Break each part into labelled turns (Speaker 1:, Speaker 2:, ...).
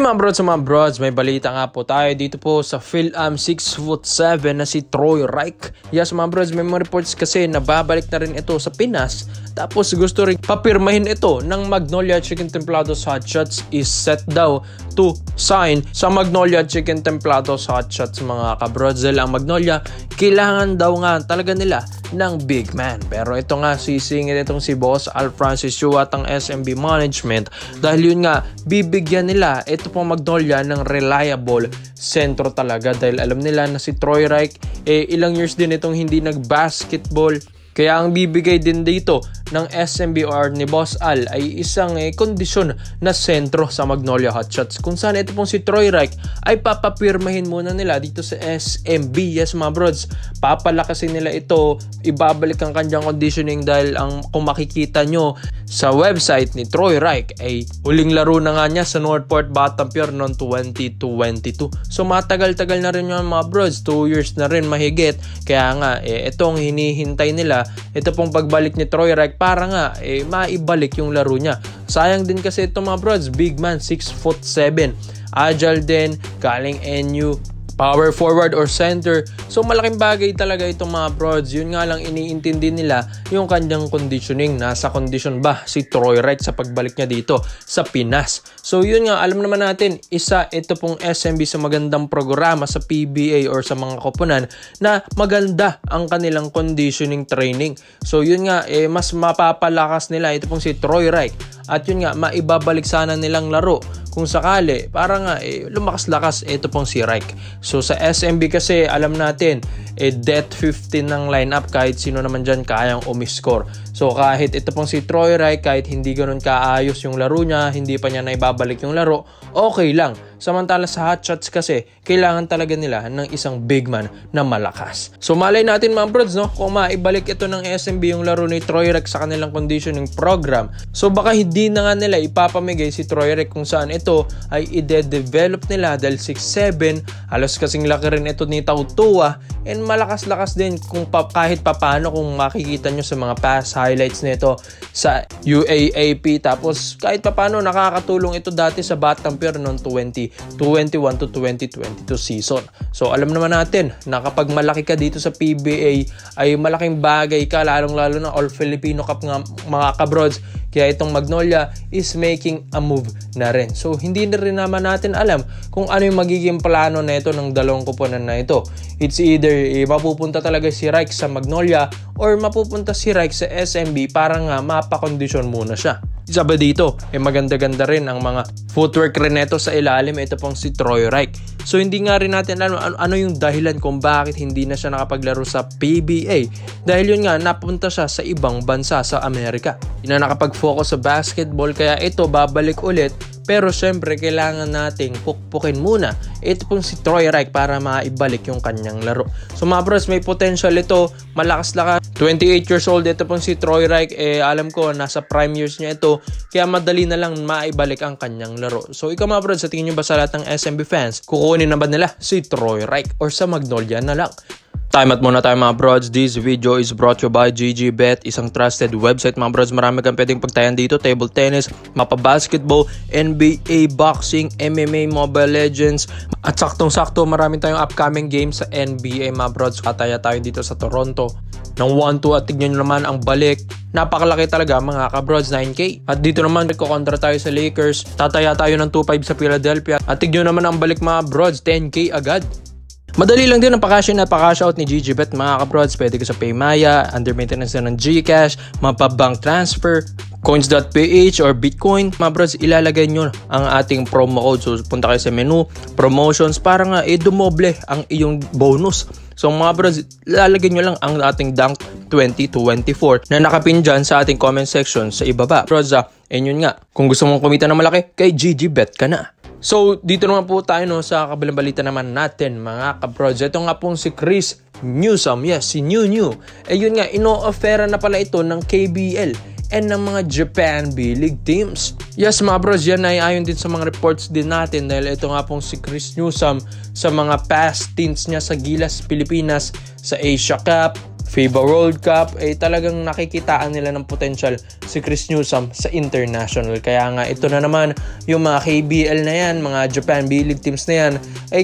Speaker 1: Mga brods, may balita nga po tayo dito po sa PhilAm 6'7" na si Troy Reich. Yes mga brods, may mga reports kasi na babalik na rin ito sa Pinas. Tapos gusto rin papirmahin ito ng Magnolia Chicken Templados Hot Shots, is set daw to sign sa Magnolia Chicken Templados Hot Shots mga kabrods. Dahil ang Magnolia, kailangan daw nga talaga nila ng big man. Pero ito nga, sisingit itong si Boss Al Francis Chu at ang SMB Management. Dahil yun nga, bibigyan nila ito pong Magnolia ng reliable sentro talaga. Dahil alam nila na si Troy Reich, ilang years din itong hindi nag-basketball. Kaya ang bibigay din dito ng SMB or ni Boss Al ay isang kondisyon na sentro sa Magnolia Hot Shots. Kung saan ito pong si Troy Reich ay papapirmahin muna nila dito sa SMB. Yes mga brods, papalakasin nila ito, ibabalik ang kanyang conditioning dahil kung makikita nyo sa website ni Troy Reich ay huling laro na nga niya sa Northport Batampier noong 2022. So matagal-tagal na rin yung mga brods, 2 years na rin mahigit. Kaya nga itong hinihintay nila, ito pong pagbalik ni Troy Reich para nga maibalik yung laro niya. Sayang din kasi ito mga brods, big man, 6'7", agile din, galing NU, power forward or center. So malaking bagay talaga itong mga brods. Yun nga lang iniintindi nila yung kanyang conditioning. Nasa condition ba si Troy Reich sa pagbalik niya dito sa Pinas? So yun nga, alam naman natin, ito pong SMB sa magandang programa sa PBA or sa mga koponan na maganda ang kanilang conditioning training. So yun nga, mas mapapalakas nila ito pong si Troy Reich. At yun nga, maibabalik sana nilang laro kung sakali, para nga lumakas-lakas ito pong si Reich. So sa SMB kasi alam natin, death 15 ng lineup, kahit sino naman dyan kayang umiscore. So kahit ito pong si Troy Reich, kahit hindi ganun kaayos yung laro niya, hindi pa niya naibabalik yung laro, okay lang. Samantala sa Hot Shots kasi, kailangan talaga nila ng isang big man na malakas. So malay natin mga brods, no? Kung maibalik ito ng SMB yung laro ni Troy Reich sa kanilang conditioning program, so baka hindi na nga nila ipapamigay si Troy Reich kung saan ito ay ide-develop nila dahil 6'7", halos kasing laki rin ito ni Tautua, and malakas-lakas din kung kahit papano kung makikita nyo sa mga past highlights nito sa UAAP. Tapos kahit papano nakakatulong ito dati sa Batampier noong 2021 to 2022 season. So alam naman natin na kapag malaki ka dito sa PBA ay malaking bagay ka, lalong-lalo na All Filipino Cup nga mga kabrods. Kaya itong Magnolia is making a move na rin. So hindi na rin naman natin alam kung ano yung magiging plano na ito ng dalawang kuponan na ito. It's either mapupunta talaga si Reich sa Magnolia or mapupunta si Reich sa SMB para nga mapakondisyon muna siya. Isa ba dito, maganda-ganda rin ang mga footwork rin neto sa ilalim, ito pong si Troy Reich. So hindi nga rin natin alam ano yung dahilan kung bakit hindi na siya nakapaglaro sa PBA. Dahil yun nga, napunta siya sa ibang bansa sa Amerika. Hindi na nakapag-focus sa basketball, kaya ito babalik ulit. Pero syempre kailangan nating pukpukin muna ito pong si Troy Reich para maibalik yung kanyang laro. So mga bros, may potential ito, malakas-lakas. 28 years old ito pong si Troy Reich, alam ko nasa prime years niya ito, kaya madali na lang maibalik ang kanyang laro. So ikaw mga bros, sa tingin nyo ba sa lahat ng SMB fans, kukunin na ba nila si Troy Reich or sa Magnolia na lang? Time out muna tayo mga brods. This video is brought to you by GGBet, isang trusted website mga brods. Marami kang pwedeng pagtayan dito, table tennis, mapa basketball, NBA, boxing, MMA, Mobile Legends, at saktong-sakto marami tayong upcoming games sa NBA mga brods. Kataya tayo dito sa Toronto ng 1-2 at tignan nyo naman ang balik. Napakalaki talaga mga kabrods, 9K. At dito naman kontra tayo sa Lakers, tataya tayo ng 2-5 sa Philadelphia. At tignan naman ang balik mga brods, 10K agad. Madali lang din ang pa-cash in at pa-cash out ni GGBet mga kabrods. Pwede ka sa Paymaya, under maintenance na ng GCash, mapa-bank transfer, coins.ph or Bitcoin. Mga brods, ilalagay nyo ang ating promo code. So punta kayo sa menu, promotions, para nga dumoble ang iyong bonus. So mga brods, ilalagay nyo lang ang ating Dunk 2024 na nakapin dyan sa ating comment section sa ibaba. Brods, yun nga, kung gusto mong kumita ng malaki, kay GGBet ka na. So, dito naman po tayo sa kabilang balita naman natin mga kabrods. Ito nga pong si Chris Newsome. Yes, si New. Yun nga, ino-offera na pala ito ng KBL and ng mga Japan B-League teams. Yes mga bros, yan ay ayon din sa mga reports din natin dahil ito nga pong si Chris Newsome sa mga past stints niya sa Gilas, Pilipinas, sa Asia Cup, FIBA World Cup, talagang nakikitaan nila ng potential si Chris Newsome sa international. Kaya nga ito na naman yung mga KBL na yan, mga Japan B-League teams na yan,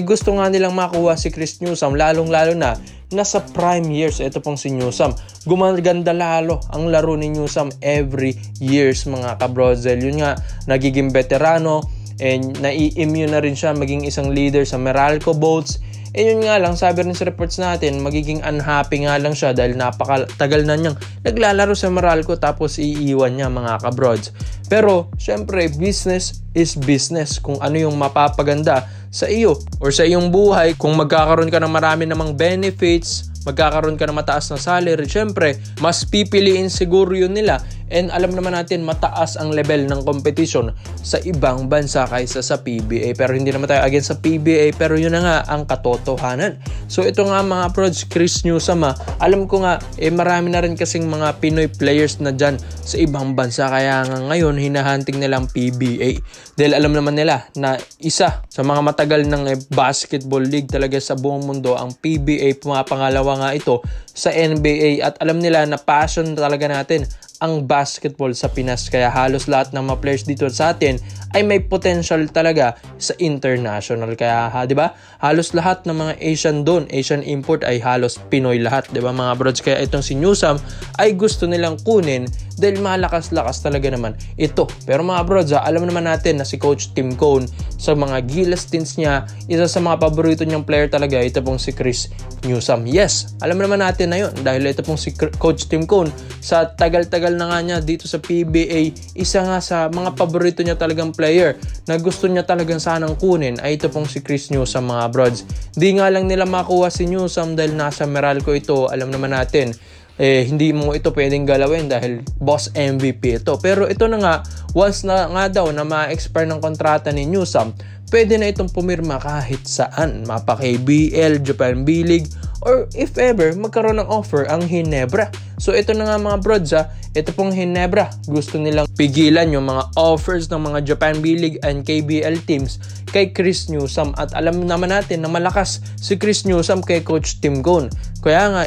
Speaker 1: gusto nga nilang makuha si Chris Newsome, lalong-lalo na nasa prime years. Ito pong si Newsome, gumaganda lalo ang laro ni Newsome every years mga kabrozel. Yun nga, nagiging veterano, and nai-immune na rin siya maging isang leader sa Meralco Bolts. Yun nga lang, sabi rin sa reports natin, magiging unhappy nga lang siya dahil napakatagal na niyang naglalaro sa Meralco tapos iiwan niya mga kabrods. Pero syempre, business is business. Kung ano yung mapapaganda sa iyo or sa iyong buhay, kung magkakaroon ka ng marami namang benefits, magkakaroon ka ng mataas na salary, syempre mas pipiliin siguro yun nila. And alam naman natin, mataas ang level ng competition sa ibang bansa kaysa sa PBA. Pero hindi naman tayo against sa PBA, pero yun na nga ang katotohanan. So ito nga mga prods, Chris Newsome, alam ko nga marami na rin kasing mga Pinoy players na dyan sa ibang bansa, kaya nga ngayon hinahunting nilang PBA. Dahil alam naman nila na isa sa mga matagal ng basketball league talaga sa buong mundo, ang PBA, pumapangalawa nga ito sa NBA, at alam nila na passion talaga natin ang basketball sa Pinas, kaya halos lahat ng mga players dito sa atin ay may potential talaga sa international. Kaya di ba, halos lahat ng mga Asian import ay halos Pinoy lahat, di ba mga brods? Kaya itong si Newsome ay gusto nilang kunin dahil malakas-lakas talaga naman ito. Pero mga brods, alam naman natin na si Coach Tim Cone, sa mga Gilas stints niya, isa sa mga paborito niyang player talaga ito pong si Chris Newsome. Yes, alam naman natin na yun dahil ito pong si Coach Tim Cone, sa tagal-tagal na nga niya dito sa PBA, isa nga sa mga paborito niya talagang player na gusto niya talagang sanang kunin ay ito pong si Chris Newsome mga brods. Di nga lang nila makuha si Newsome dahil nasa Meralco ito. Alam naman natin, hindi mo ito pwedeng galawin dahil boss MVP ito. Pero ito na nga, once na nga daw na ma-expire ng kontrata ni Newsome, pwede na itong pumirma kahit saan, mapa KBL, Japan B-League, or if ever magkaroon ng offer ang Ginebra. So ito na nga mga brods, ito pong Ginebra, gusto nilang pigilan yung mga offers ng mga Japan B-League and KBL teams kay Chris Newsome. At alam naman natin na malakas si Chris Newsome kay Coach Tim Cone. Kaya nga,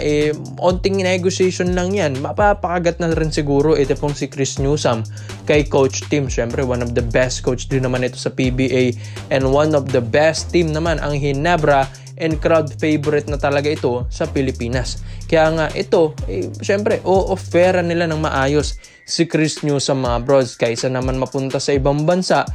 Speaker 1: onting negotiation lang yan, mapapakagat na rin siguro ito pong si Chris Newsome kay Coach Tim. Syempre, one of the best coach din naman ito sa PBA, and one of the best team naman ang Ginebra, and crowd favorite na talaga ito sa Pilipinas. Kaya nga ito, syempre, o-offeran nila ng maayos si Chris Newsome mga brods, kaysa naman mapunta sa ibang bansa,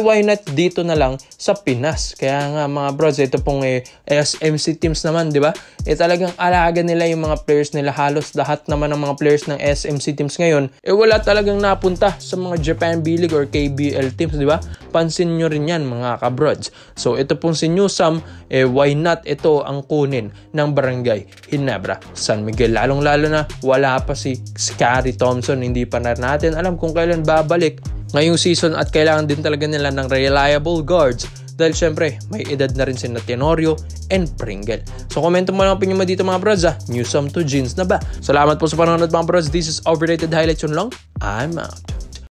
Speaker 1: why not dito na lang sa Pinas. Kaya nga mga brods, ito pong SMC teams naman, di ba? Talagang alaga nila yung mga players nila. Halos lahat naman ng mga players ng SMC teams ngayon, wala talagang napunta sa mga Japan B-League or KBL teams, di ba? Pansin nyo rin yan mga kabrods. So ito pong si Newsome, why not ito ang kunin ng Barangay Ginebra San Miguel. Lalong-lalo na wala pa si Scottie Thompson, hindi pa na natin alam kung kailan babalik ngayong season, at kailangan din talaga nila ng reliable guards dahil syempre may edad na rin si Tenorio and Pringle. So komento mo lang ang opinion mo dito mga brods, Newsome to jeans na ba? Salamat po sa panonood mga brods. This is Overrated Highlights yun lang. I'm out.